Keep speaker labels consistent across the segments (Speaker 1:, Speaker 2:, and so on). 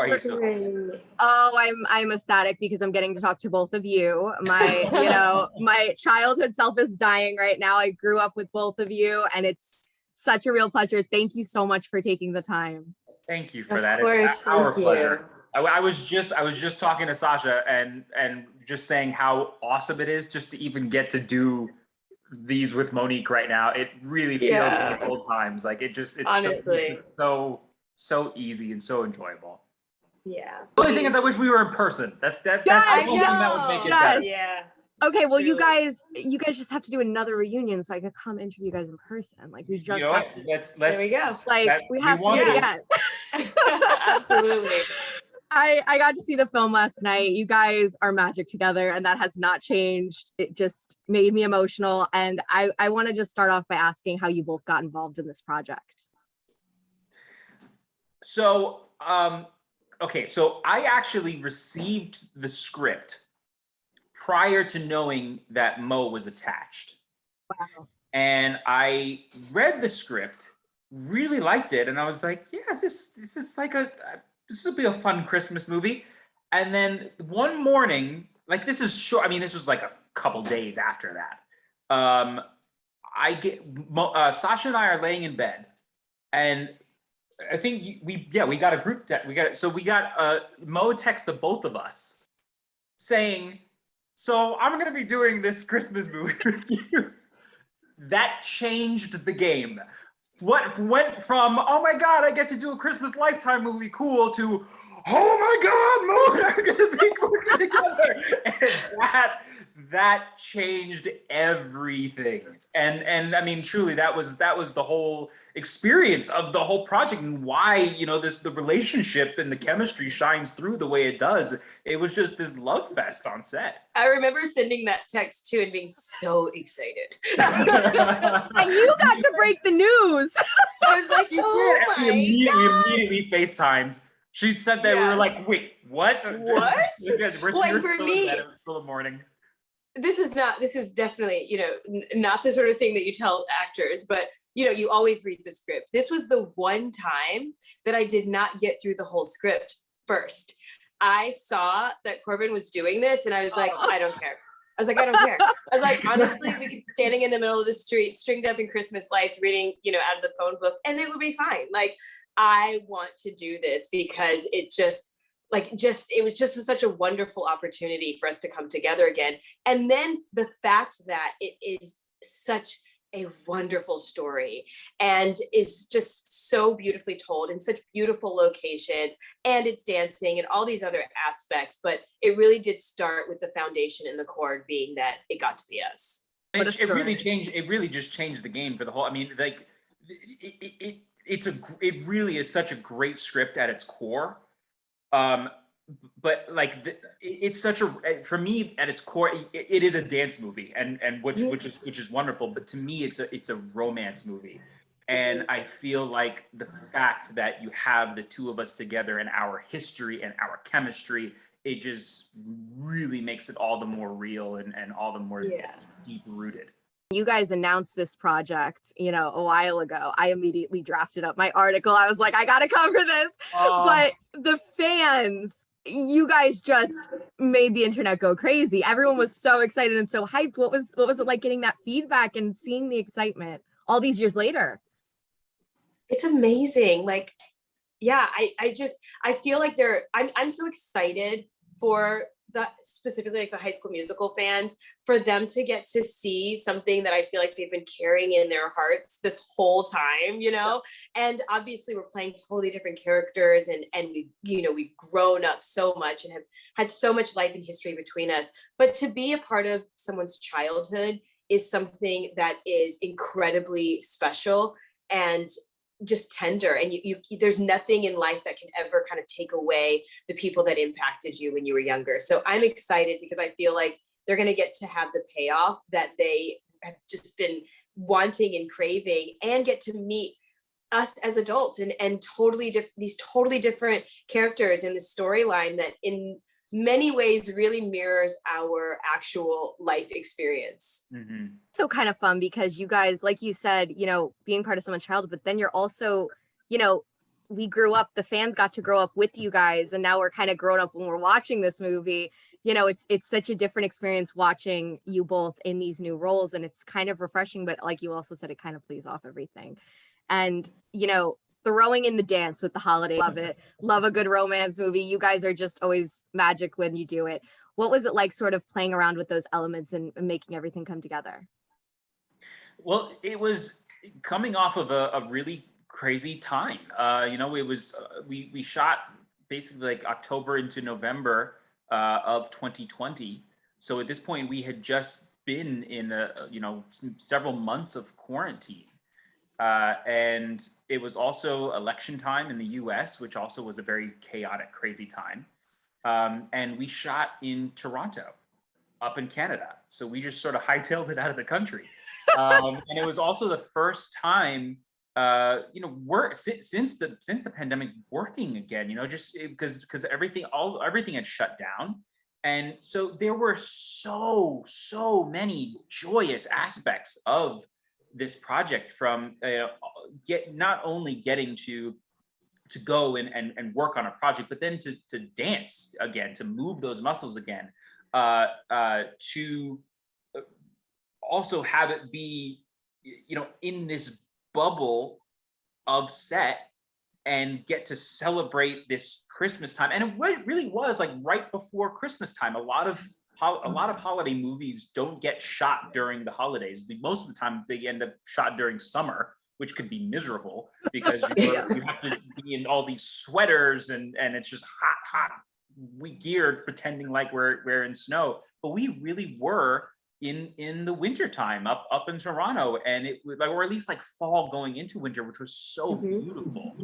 Speaker 1: are you, Sophia?
Speaker 2: Oh, I'm ecstatic because I'm getting to talk to both of you. My childhood self is dying right now. I grew up with both of you, and it's such a real pleasure. Thank you so much for taking the time.
Speaker 1: Thank you for that.
Speaker 3: Of course,
Speaker 1: it's our
Speaker 3: thank
Speaker 1: pleasure.
Speaker 3: you.
Speaker 1: I was just talking to Sasha and just saying how awesome it is just to even get to do these with Monique right now. It really feels like old times. Like it's
Speaker 3: honestly
Speaker 1: so easy and so enjoyable.
Speaker 3: Yeah.
Speaker 1: The only thing is I wish we were in person. That's the
Speaker 3: I
Speaker 1: only thing that would make it
Speaker 2: Yes.
Speaker 1: better.
Speaker 3: Yeah.
Speaker 2: Okay, well,
Speaker 3: Truly.
Speaker 2: you guys just have to do another reunion so I could come interview you guys in person. Like we just
Speaker 1: You know what? Let's
Speaker 3: there we go.
Speaker 2: like we have to do it again.
Speaker 3: Absolutely.
Speaker 2: I got to see the film last night. You guys are magic together, and that has not changed. It just made me emotional. And I want to just start off by asking how you both got involved in this project.
Speaker 1: So, okay, so I actually received the script prior to knowing that Mo was attached.
Speaker 2: Wow.
Speaker 1: And I read the script, really liked it, and I was like, yeah, this is like this will be a fun Christmas movie. And then one morning, like this is short, I mean, this was like a couple days after that. Sasha and I are laying in bed, and I think we got a group text. We got Mo text the both of us saying, so I'm gonna be doing this Christmas movie with you. That changed the game. What went from, oh my God, I get to do a Christmas Lifetime movie, cool, to, oh my God, Mo and I are gonna be working together. And that changed everything. And I mean, truly, that was the whole experience of the whole project, and why, the relationship and the chemistry shines through the way it does. It was just this love fest on set.
Speaker 3: I remember sending that text too and being so excited.
Speaker 2: And you got to break the news.
Speaker 3: I was like, oh my God.
Speaker 1: We immediately FaceTimed. She said that. We were like, wait, what?
Speaker 3: What?
Speaker 1: We're
Speaker 3: for me,
Speaker 1: it was still the morning.
Speaker 3: This is definitely, not the sort of thing that you tell actors, but you always read the script. This was the one time that I did not get through the whole script first. I saw that Corbin was doing this and I was like, I don't care. I was like, I don't care. I was like, honestly, we could be standing in the middle of the street, stringed up in Christmas lights, reading, out of the phone book, and it would be fine. Like, I want to do this because it was just such a wonderful opportunity for us to come together again. And then the fact that it is such a wonderful story and is just so beautifully told in such beautiful locations, and it's dancing and all these other aspects, but it really did start with the foundation and the core being that it got to be us.
Speaker 1: It really just changed the game for the whole, I mean, like it really is such a great script at its core. But like it's such a, for me at its core, it is a dance movie, and which is wonderful. But to me, it's a romance movie, and I feel like the fact that you have the two of us together and our history and our chemistry, it just really makes it all the more real and all the more deep rooted.
Speaker 2: You guys announced this project, a while ago. I immediately drafted up my article. I was like, I gotta cover this. But the fans, you guys just made the internet go crazy. Everyone was so excited and so hyped. What was it like getting that feedback and seeing the excitement all these years later?
Speaker 3: It's amazing. Like, yeah, I feel like I'm so excited for specifically like the High School Musical fans, for them to get to see something that I feel like they've been carrying in their hearts this whole time, and obviously we're playing totally different characters, and we've grown up so much and have had so much life and history between us, but to be a part of someone's childhood is something that is incredibly special and just tender, and you there's nothing in life that can ever kind of take away the people that impacted you when you were younger. So I'm excited because I feel like they're going to get to have the payoff that they have just been wanting and craving, and get to meet us as adults and these totally different characters in the storyline that in many ways really mirrors our actual life experience.
Speaker 1: Mm-hmm.
Speaker 2: So kind of fun because you guys, like you said, being part of someone's childhood, but then you're also, we grew up, the fans got to grow up with you guys, and now we're kind of grown up when we're watching this movie. You know, it's such a different experience watching you both in these new roles, and it's kind of refreshing, but like you also said, it kind of plays off everything. And, you know, throwing in the dance with the holiday, love it. Love a good romance movie. You guys are just always magic when you do it. What was it like sort of playing around with those elements and making everything come together?
Speaker 1: Well, it was coming off of a really crazy time. You know, it was we shot basically like October into November of 2020. So at this point, we had just been in several months of quarantine, and it was also election time in the U.S., which also was a very chaotic, crazy time. And we shot in Toronto, up in Canada. So we just sort of hightailed it out of the country. And it was also the first time, since the pandemic, working again. You know, just because everything had shut down, and so there were so many joyous aspects of this project. From not only getting to go and work on a project, but then to dance again, to move those muscles again, to also have it be, you know, in this bubble of set and get to celebrate this Christmas time. And it really was like right before Christmas time. A lot of holiday movies don't get shot during the holidays. Most of the time they end up shot during summer, which could be miserable because you have to be in all these sweaters and it's just hot, we geared pretending like we're in snow. But we really were in the winter time up in Toronto, and it was like, or at least like fall going into winter, which was so beautiful.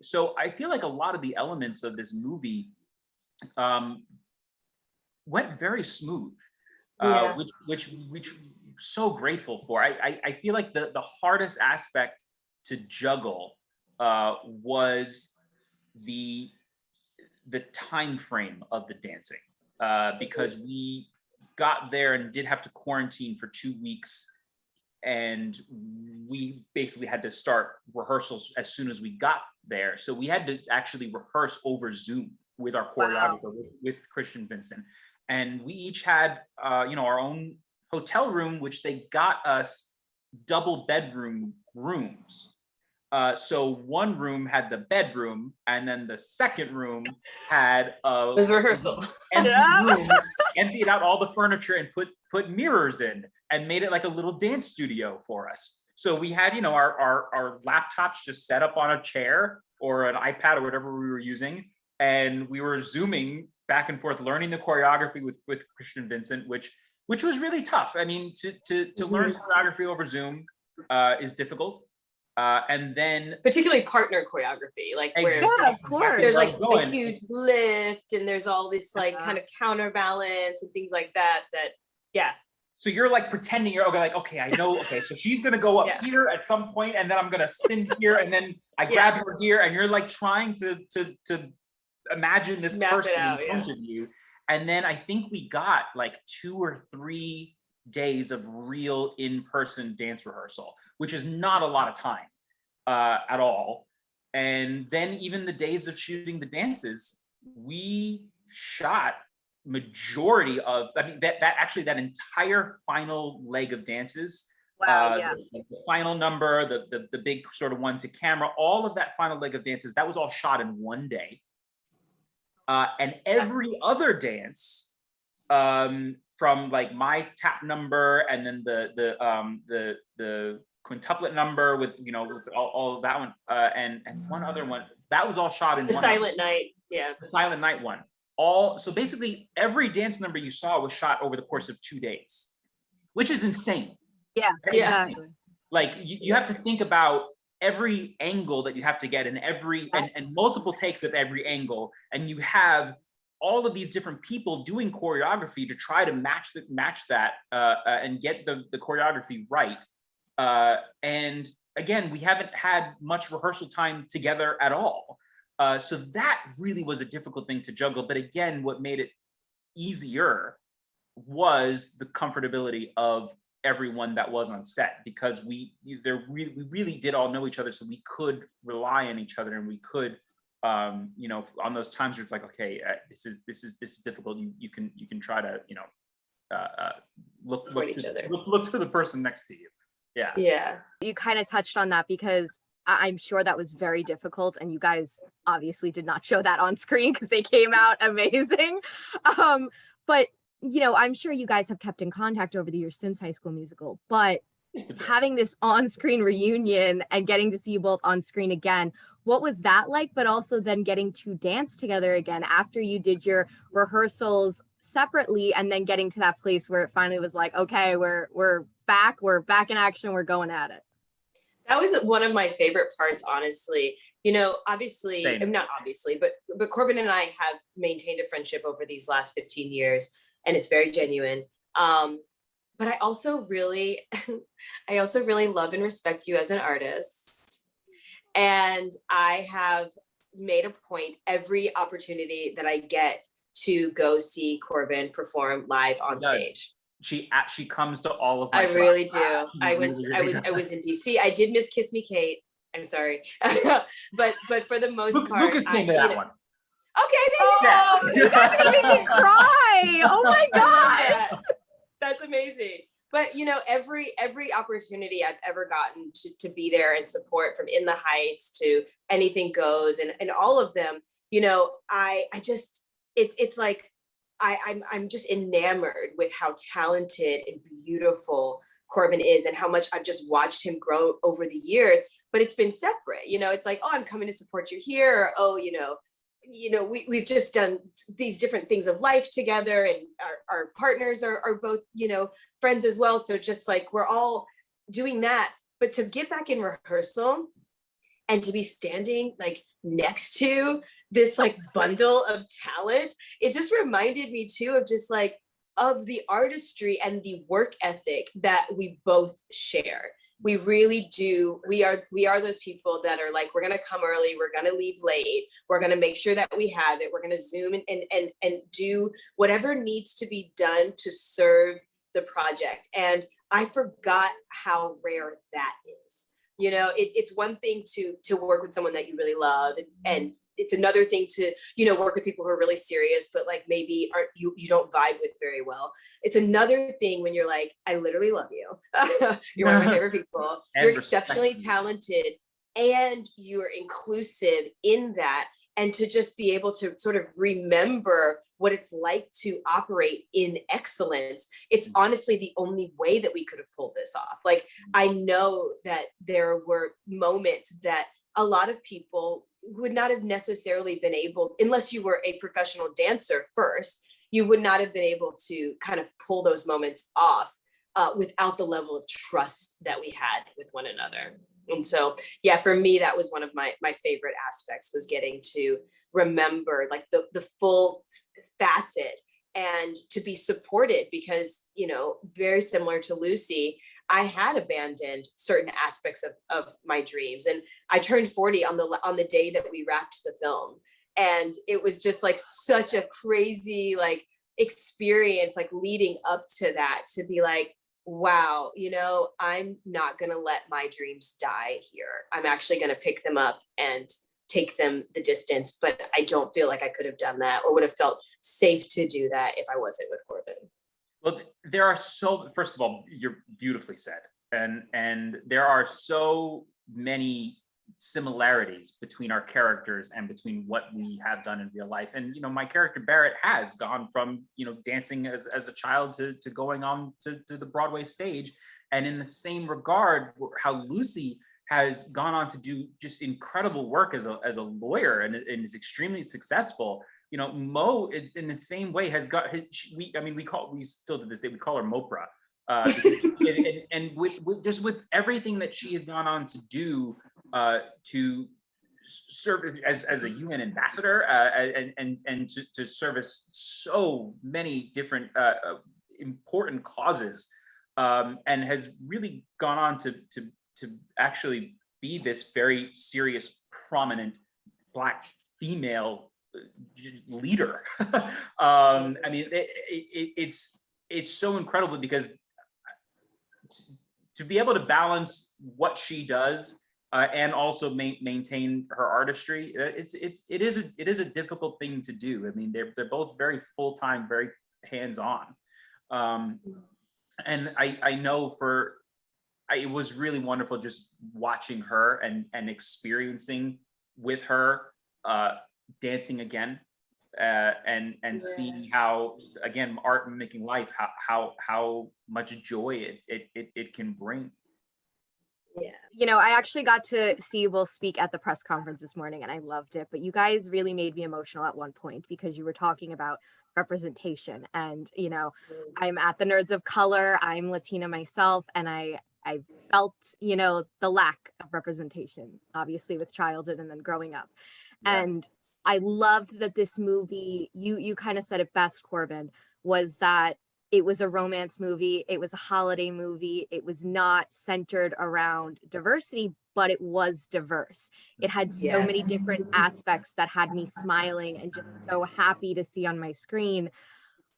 Speaker 1: So I feel like a lot of the elements of this movie went very smooth, which so grateful for. I feel like the hardest aspect to juggle was the time frame of the dancing, because we got there and did have to quarantine for 2 weeks, and we basically had to start rehearsals as soon as we got there. So we had to actually rehearse over Zoom with our choreographer, with Christian Vincent, and we each had our own hotel room, which they got us double bedroom rooms. So one room had the bedroom, and then the second room had
Speaker 3: this rehearsal.
Speaker 1: Emptied out all the furniture and put mirrors in and made it like a little dance studio for us. So we had, our laptops just set up on a chair or an iPad or whatever we were using, and we were Zooming back and forth, learning the choreography with Christian Vincent, which was really tough. I mean, to learn choreography over Zoom is difficult. And then
Speaker 3: particularly partner choreography, like where
Speaker 2: of course
Speaker 3: there's like a huge lift and there's all this like kind of counterbalance and things like that.
Speaker 1: So you're like pretending you're okay, I know, okay, so she's gonna go up here at some point, and then I'm gonna spin here, and then I grab her here, and you're like trying to imagine this person in front of you. And then I think we got like 2 or 3 days of real in-person dance rehearsal, which is not a lot of time at all. And then even the days of shooting the dances, we shot majority of, that entire final leg of dances. The final number, the big sort of one to camera, all of that final leg of dances, that was all shot in one day. And every other dance, from like my tap number, and then the quintuplet number with all of that one, and one other one, that was all shot in
Speaker 3: the silent night.
Speaker 1: The silent night one. So basically every dance number you saw was shot over the course of 2 days, which is insane.
Speaker 2: Exactly.
Speaker 1: Like you have to think about every angle that you have to get, and and multiple takes of every angle, and you have all of these different people doing choreography to try to match that and get the choreography right. And again, we haven't had much rehearsal time together at all. So that really was a difficult thing to juggle. But again, what made it easier was the comfortability of everyone that was on set, because we really did all know each other, so we could rely on each other, and we could, you know, on those times where it's like, okay, this is difficult. You can try to, you know, look
Speaker 3: each other.
Speaker 1: Look to the person next to you. Yeah.
Speaker 3: Yeah.
Speaker 2: You kind of touched on that, because I'm sure that was very difficult, and you guys obviously did not show that on screen because they came out amazing. But you know, I'm sure you guys have kept in contact over the years since High School Musical, but having this on-screen reunion and getting to see you both on screen again, what was that like? But also then getting to dance together again after you did your rehearsals separately, and then getting to that place where it finally was like, okay, we're back in action, we're going at it.
Speaker 3: That was one of my favorite parts, honestly. You know, obviously, not obviously, but Corbin and I have maintained a friendship over these last 15 years, and it's very genuine. But I also really love and respect you as an artist. And I have made a point every opportunity that I get to go see Corbin perform live on stage.
Speaker 1: She comes to all of my
Speaker 3: shows. Really do. I was in DC. I did miss Kiss Me Kate. I'm sorry. but for the most part,
Speaker 1: Lucas came to that one.
Speaker 3: Okay, there you go.
Speaker 2: You guys are gonna make me cry. Oh my god.
Speaker 3: That's amazing. But you know, every opportunity I've ever gotten to be there and support, from In the Heights to Anything Goes, and all of them, you know, I just it's like I'm just enamored with how talented and beautiful Corbin is, and how much I've just watched him grow over the years. But it's been separate, you know. It's like, oh, I'm coming to support you here, or, oh, you know, we've just done these different things of life together, and our partners are both, you know, friends as well. So just like, we're all doing that. But to get back in rehearsal and to be standing like next to this like bundle of talent, it just reminded me too of just like, of the artistry and the work ethic that we both share. We really do. We are those people that are like, we're going to come early, we're going to leave late, we're going to make sure that we have it, we're going to Zoom and do whatever needs to be done to serve the project. And I forgot how rare that is. You know, it's one thing to work with someone that you really love, and it's another thing to, you know, work with people who are really serious, but like maybe you don't vibe with very well. It's another thing when you're like, I literally love you. You're one of my favorite people. You're exceptionally talented, and you're inclusive in that. And to just be able to sort of remember what it's like to operate in excellence, it's honestly the only way that we could have pulled this off. Like, I know that there were moments that a lot of people would not have necessarily been able, unless you were a professional dancer first, you would not have been able to kind of pull those moments off without the level of trust that we had with one another. And so, yeah, for me, that was one of my favorite aspects, was getting to remember like the full facet, and to be supported, because, you know, very similar to Lucy, I had abandoned certain aspects of my dreams. And I turned 40 on the day that we wrapped the film. And it was just like such a crazy like experience, like leading up to that, to be like, wow, you know, I'm not going to let my dreams die here. I'm actually going to pick them up and take them the distance. But I don't feel like I could have done that, or would have felt safe to do that, if I wasn't with Corbin.
Speaker 1: Well, there are first of all, you're beautifully said. And there are so many similarities between our characters and between what we have done in real life. And, you know, my character Barrett has gone from, you know, dancing as a child to going on to the Broadway stage. And in the same regard, how Lucy has gone on to do just incredible work as a lawyer, and is extremely successful. You know, Mo is in the same way, has got we still to this day, we call her Mopra. And with everything that she has gone on to do, to serve as a UN ambassador, and to service so many different important causes, and has really gone on to actually be this very serious, prominent Black female leader. I mean, it's so incredible, because to be able to balance what she does and also maintain her artistry, it is a difficult thing to do. I mean, they're both very full-time, very hands-on, and I know it was really wonderful just watching her and experiencing with her dancing again, and seeing how, again, art mimicking life, how much joy it can bring.
Speaker 2: Yeah. You know, I actually got to see you both speak at the press conference this morning and I loved it, but you guys really made me emotional at one point because you were talking about representation. And, you know, I'm at the Nerds of Color, I'm Latina myself, and I felt, you know, the lack of representation, obviously with childhood and then growing up.
Speaker 1: Yeah.
Speaker 2: And I loved that this movie, you kind of said it best, Corbin, was that it was a romance movie, it was a holiday movie, it was not centered around diversity, but it was diverse. It had so many different aspects that had me smiling and just so happy to see on my screen.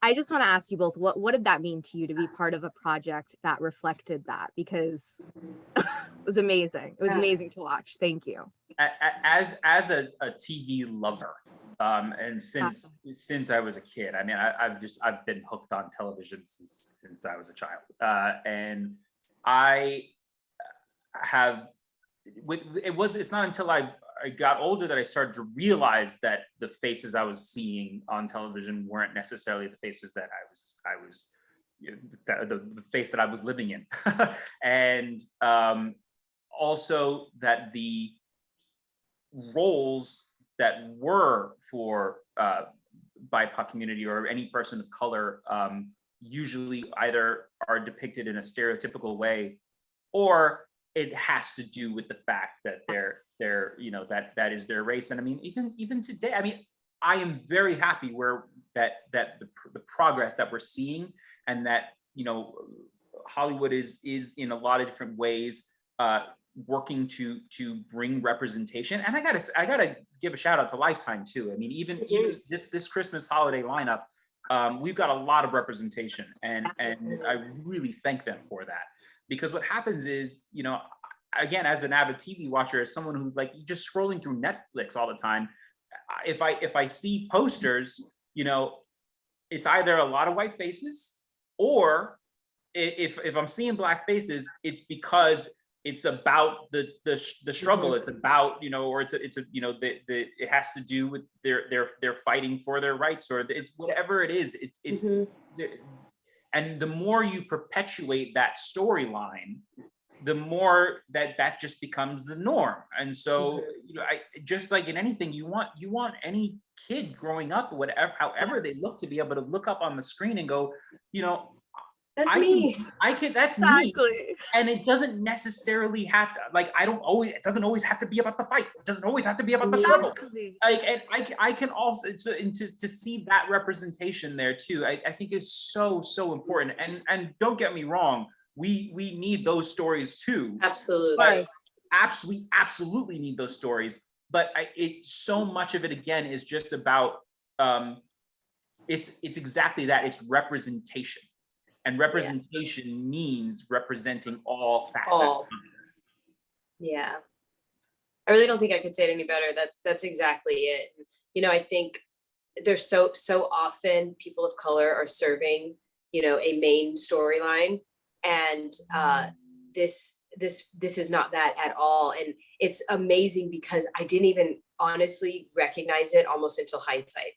Speaker 2: I just want to ask you both, what did that mean to you to be part of a project that reflected that? Because it was amazing. It was amazing to watch. Thank you.
Speaker 1: As a TV lover, and since I was a kid, I mean, I've been hooked on television since I was a child, and I have. It's not until I got older that I started to realize that the faces I was seeing on television weren't necessarily the faces that I was the face that I was living in, and also that the roles that were for BIPOC community or any person of color usually either are depicted in a stereotypical way, or it has to do with the fact that they're you know, that is their race. And I mean, even today, I mean, I am very happy that the progress that we're seeing, and that, you know, Hollywood is in a lot of different ways working to bring representation. And I gotta give a shout out to Lifetime too. I mean, even this Christmas holiday lineup, we've got a lot of representation, and I really thank them for that. Because what happens is, you know, again, as an avid TV watcher, as someone who's like just scrolling through Netflix all the time, if I see posters, you know, it's either a lot of white faces, or if I'm seeing black faces, it's because it's about the struggle. It's about, you know, or it's a you know, it has to do with they're fighting for their rights, or it's whatever it is. It's and the more you perpetuate that storyline, the more that just becomes the norm. And so, you know, I just like in anything, you want any kid growing up, whatever, however they look, to be able to look up on the screen and go, you know,
Speaker 3: that's
Speaker 1: that's
Speaker 2: Exactly.
Speaker 1: me. And it doesn't necessarily have to, like, it doesn't always have to be about the fight. It doesn't always have to be about the struggle. Like, and I can also, to see that representation there too, I think is so
Speaker 3: important.
Speaker 1: And don't get me wrong, we need those stories too.
Speaker 3: Absolutely.
Speaker 1: But we absolutely need those stories. But so much of it, again, is just about, it's exactly that. It's representation. And representation means representing all facets.
Speaker 3: Yeah. I really don't think I could say it any better. That's exactly it. You know, I think there's so often people of color are serving, you know, a main storyline, and this is not that at all. And it's amazing because I didn't even honestly recognize it almost until hindsight.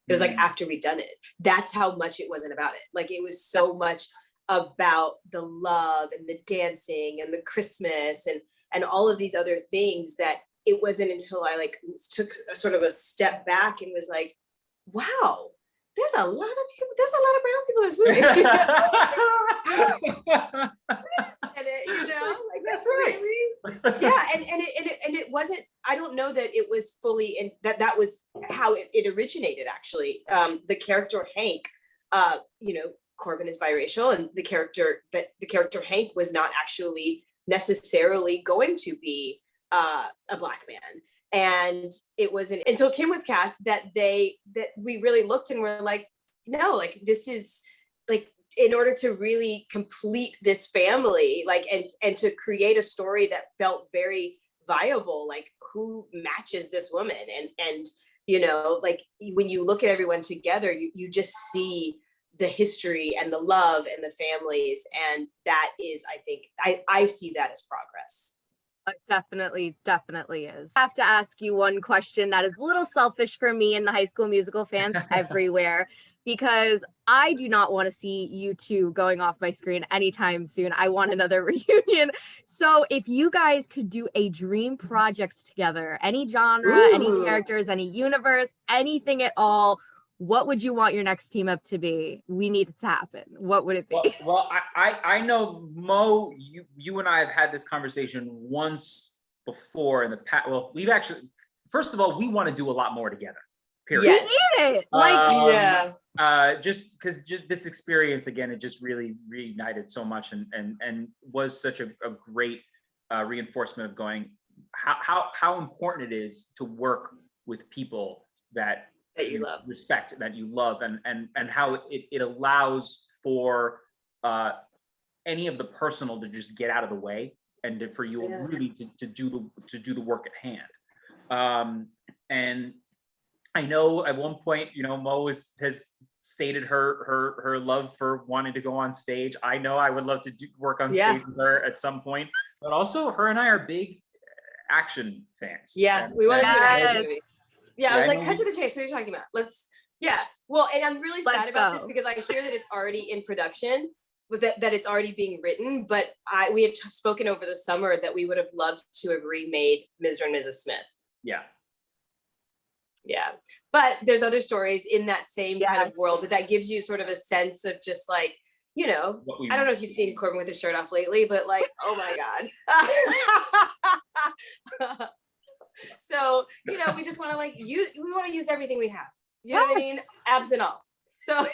Speaker 3: It was like after we'd done it. That's how much it wasn't about it. Like, it was so much about the love and the dancing and the Christmas and all of these other things, that it wasn't until I like took a sort of a step back and was like, wow, there's a lot of brown people in this movie. And it, you know, like, that's right. Yeah, and it wasn't, I don't know that it was fully in that was how it originated, actually. The character Hank, you know, Corbin is biracial, and the character Hank was not actually necessarily going to be a black man. And it wasn't until Kim was cast that we really looked and were like, no, like, this is like, in order to really complete this family, like, and to create a story that felt very viable, like who matches this woman, and you know, like when you look at everyone together, you just see the history and the love and the families, and that is, I think, I see that as progress.
Speaker 2: Definitely is. I have to ask you one question that is a little selfish for me and the High School Musical fans everywhere, because I do not want to see you two going off my screen anytime soon. I want another reunion. So if you guys could do a dream project together, any genre, any characters, any universe, anything at all, what would you want your next team up to be? We need it to happen. What would it be?
Speaker 1: Well, I know, Mo, you and I have had this conversation once before in the past. Well, we've actually, first of all, we want to do a lot more together. Period.
Speaker 3: Yes.
Speaker 2: We need it. Like,
Speaker 1: just because this experience, again, it just really reunited so much, and was such a great reinforcement of going how important it is to work with people that you love, respect, that you love, and how it allows for any of the personal to just get out of the way, and for you really to do the work at hand. And I know at one point, you know, Mo has stated her love for wanting to go on stage. I know I would love to work on stage with her at some point, but also her and I are big action fans.
Speaker 3: Yeah, we want to do an action movie. Yeah, I was like, cut to the chase. What are you talking about? Well, and I'm really sad about this because I hear that it's already in production, with that it's already being written, but we had spoken over the summer that we would have loved to have remade Mr. and Mrs. Smith. Yeah, but there's other stories in that same kind of world, but that gives you sort of a sense of just like, you know, I don't know if you've seen Corbin with his shirt off lately, but like, oh my God. So, you know, we just want to like we want to use everything we have. You know what I mean? Abs and all. So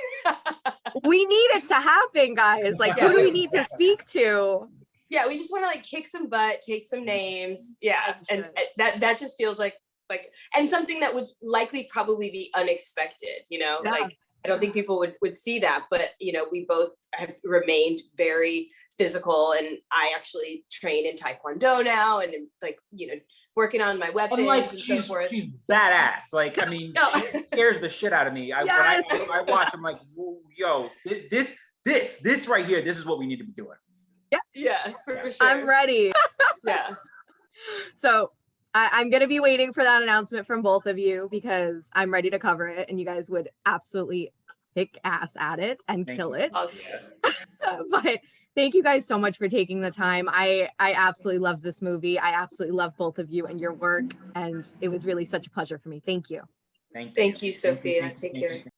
Speaker 2: we need it to happen, guys. Like, who do we need to speak to?
Speaker 3: Yeah, we just want to like kick some butt, take some names. Yeah, and that just feels like, and something that would likely probably be unexpected, you know, like I don't think people would see that, but you know, we both have remained very physical, and I actually train in Taekwondo now, and like, you know, working on my weapons and so forth.
Speaker 1: She's badass. Like, I mean, she scares the shit out of me. When I watch, I'm like, yo, this right here, this is what we need to be doing.
Speaker 3: Yeah, for sure.
Speaker 2: I'm ready.
Speaker 3: Yeah.
Speaker 2: So I'm going to be waiting for that announcement from both of you, because I'm ready to cover it, and you guys would absolutely kick ass at it and kill it.
Speaker 3: Awesome.
Speaker 2: But thank you guys so much for taking the time. I absolutely love this movie. I absolutely love both of you and your work, and it was really such a pleasure for me. Thank you.
Speaker 3: Thank you, Sophia. Take care.